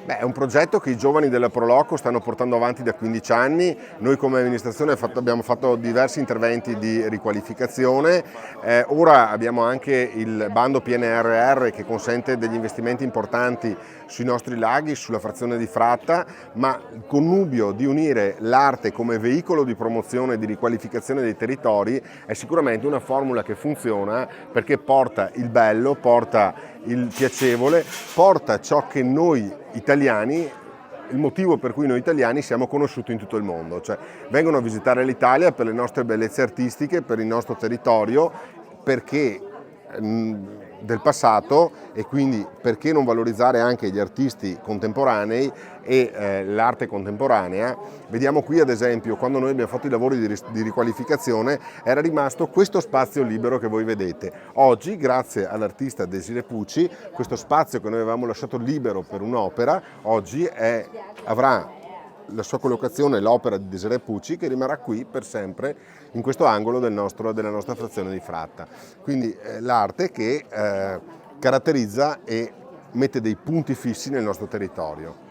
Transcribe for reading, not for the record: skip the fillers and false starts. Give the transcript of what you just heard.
Beh, è un progetto che i giovani della Proloco stanno portando avanti da 15 anni. Noi come amministrazione abbiamo fatto diversi interventi di riqualificazione. Ora abbiamo anche il bando PNRR che consente degli investimenti importanti sui nostri laghi, sulla frazione di Fratta, ma il connubio di unire l'arte come veicolo di promozione e di riqualificazione dei territori è sicuramente una formula che funziona, perché porta il bello, porta il piacevole, porta ciò che noi italiani, il motivo per cui noi italiani siamo conosciuti in tutto il mondo, cioè vengono a visitare l'Italia per le nostre bellezze artistiche, per il nostro territorio, perché del passato, e quindi perché non valorizzare anche gli artisti contemporanei e l'arte contemporanea. Vediamo qui ad esempio, quando noi abbiamo fatto i lavori di riqualificazione, era rimasto questo spazio libero che voi vedete. Oggi, grazie all'artista Desirée Pucci, questo spazio che noi avevamo lasciato libero per un'opera, oggi avrà la sua collocazione, l'opera di Desirée Pucci, che rimarrà qui per sempre in questo angolo della nostra frazione di Fratta. Quindi l'arte che caratterizza e mette dei punti fissi nel nostro territorio.